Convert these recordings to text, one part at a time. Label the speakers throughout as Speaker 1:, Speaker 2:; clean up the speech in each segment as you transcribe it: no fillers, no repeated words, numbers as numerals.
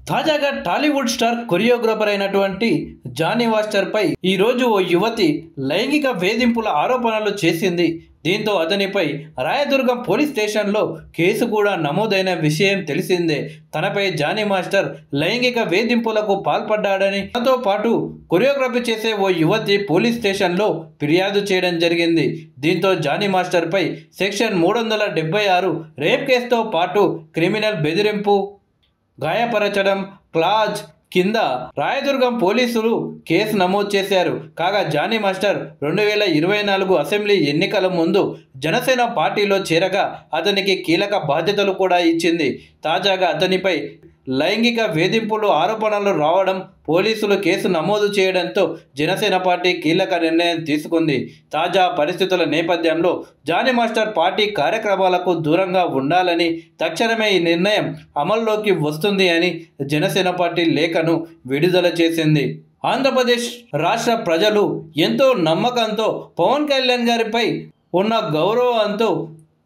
Speaker 1: తాజాగా Tollywood star choreographer అయినటువంటి Johnny master పై ఈ రోజు ఓ యువతి లైంగిక వేధింపుల ఆరోపణలు చేసింది. దీంతో అతనిపై రాయదుర్గం పోలీస్ స్టేషన్లో కేసు కూడా నమోదైన విషయం తెలిసిందే. తనపై జానీ మాస్టర్ లైంగిక వేధింపులకు పాల్పడ్డాడని, తనతో పాటు కొరియోగ్రఫీ చేసే ఓ యువతి పోలీస్ స్టేషన్లో ఫిర్యాదు చేయడం జరిగింది. దీంతో జానీ మాస్టర్ పై సెక్షన్ 376 రేప్ కేసుతో పాటు క్రిమినల్ బెదిరింపు, గాయపరచడం క్లాజ్ కింద రాయదుర్గం పోలీసులు కేసు నమోదు చేశారు. కాగా జానీ మాస్టర్ 2024 అసెంబ్లీ ఎన్నికల ముందు జనసేన పార్టీలో చేరగా అతనికి కీలక బాధ్యతలు కూడా ఇచ్చింది. తాజాగా అతనిపై లైంగిక వేధింపులు ఆరోపణలు రావడం, పోలీసులు కేసు నమోదు చేయడంతో జనసేన పార్టీ కీలక నిర్ణయం తీసుకుంది. తాజా పరిస్థితుల నేపథ్యంలో జానీ మాస్టర్ పార్టీ కార్యక్రమాలకు దూరంగా ఉండాలని, తక్షణమే ఈ నిర్ణయం అమల్లోకి వస్తుంది అని జనసేన పార్టీ లేఖను విడుదల చేసింది. ఆంధ్రప్రదేశ్ రాష్ట్ర ప్రజలు ఎంతో నమ్మకంతో పవన్ కళ్యాణ్ గారిపై ఉన్న గౌరవంతో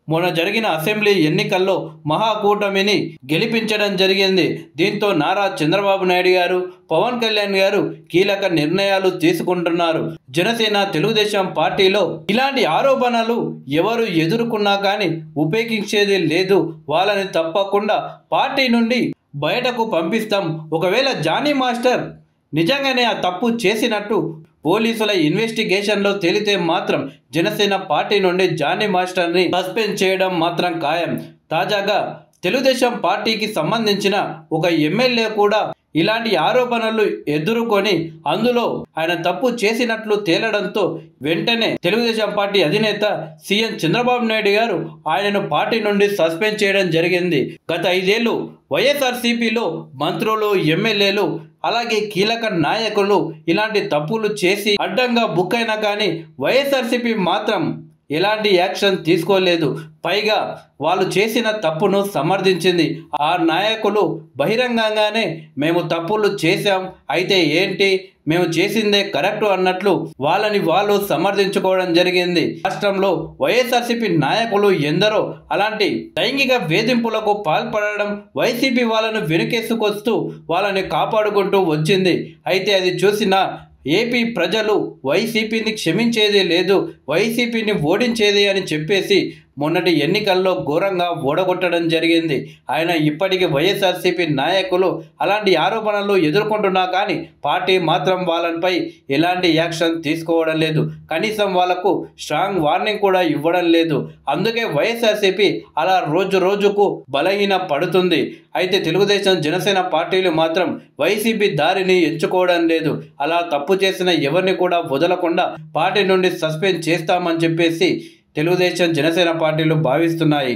Speaker 1: మొన్న జరిగిన అసెంబ్లీ ఎన్నికల్లో మహాకూటమిని గెలిపించడం జరిగింది. దీంతో నారా చంద్రబాబు నాయుడు గారు, పవన్ కళ్యాణ్ గారు కీలక నిర్ణయాలు తీసుకుంటున్నారు. జనసేన, తెలుగుదేశం పార్టీలో ఇలాంటి ఆరోపణలు ఎవరు ఎదుర్కొన్నా కానీ ఉపేక్షించేది లేదు. వాళ్ళని తప్పకుండా పార్టీ నుండి బయటకు పంపిస్తాం. ఒకవేళ జానీ మాస్టర్ నిజంగానే ఆ తప్పు చేసినట్టు పోలీసుల ఇన్వెస్టిగేషన్లో తేలితే మాత్రం జనసేన పార్టీ నుండి జానీ మాస్టర్ని సస్పెండ్ చేయడం మాత్రం ఖాయం. తాజాగా తెలుగుదేశం పార్టీకి సంబంధించిన ఒక ఎమ్మెల్యే కూడా ఇలాంటి ఆరోపణలు ఎదుర్కొని అందులో ఆయన తప్పు చేసినట్లు తేలడంతో వెంటనే తెలుగుదేశం పార్టీ అధినేత సీఎం చంద్రబాబు నాయుడు గారు ఆయనను పార్టీ నుండి సస్పెండ్ చేయడం జరిగింది. గత 5 ఏళ్లు వైఎస్ఆర్సీపీలో మంత్రులు, ఎమ్మెల్యేలు అలాగే కీలక నాయకులు ఇలాంటి తప్పులు చేసి అడ్డంగా బుక్ అయినా కానీ వైఎస్ఆర్సీపీ మాత్రం ఎలాంటి యాక్షన్ తీసుకోలేదు. పైగా వాళ్ళు చేసిన తప్పును సమర్థించింది. ఆ నాయకులు బహిరంగంగానే మేము తప్పులు చేశాం, అయితే ఏంటి, మేము చేసిందే కరెక్ట్ అన్నట్లు వాళ్ళని వాళ్ళు సమర్థించుకోవడం జరిగింది. రాష్ట్రంలో వైఎస్ఆర్సీపీ నాయకులు ఎందరో అలాంటి లైంగిక వేధింపులకు పాల్పడడం, వైసీపీ వాళ్ళను వెనుకేసుకొస్తూ వాళ్ళని కాపాడుకుంటూ వచ్చింది. అయితే అది చూసిన ఏపీ ప్రజలు వైసీపీని క్షమించేది లేదు, వైసీపీని ఓడించేది అని చెప్పేసి మొన్నటి ఎన్నికల్లో ఘోరంగా ఓడగొట్టడం జరిగింది. ఆయన ఇప్పటికీ వైఎస్ఆర్సీపీ నాయకులు అలాంటి ఆరోపణలు ఎదుర్కొంటున్నా కానీ పార్టీ మాత్రం వాళ్ళపై ఎలాంటి యాక్షన్ తీసుకోవడం లేదు. కనీసం వాళ్లకు స్ట్రాంగ్ వార్నింగ్ కూడా ఇవ్వడం లేదు. అందుకే వైఎస్ఆర్సీపీ అలా రోజు రోజుకు బలహీన పడుతుంది. అయితే తెలుగుదేశం, జనసేన పార్టీలు మాత్రం వైసీపీ దారిని ఎంచుకోవడం లేదు. అలా తప్పు చేసిన ఎవరిని కూడా వదలకుండా పార్టీ నుండి సస్పెండ్ చేస్తామని చెప్పేసి తెలుగుదేశం, జనసేన పార్టీలు భావిస్తున్నాయి.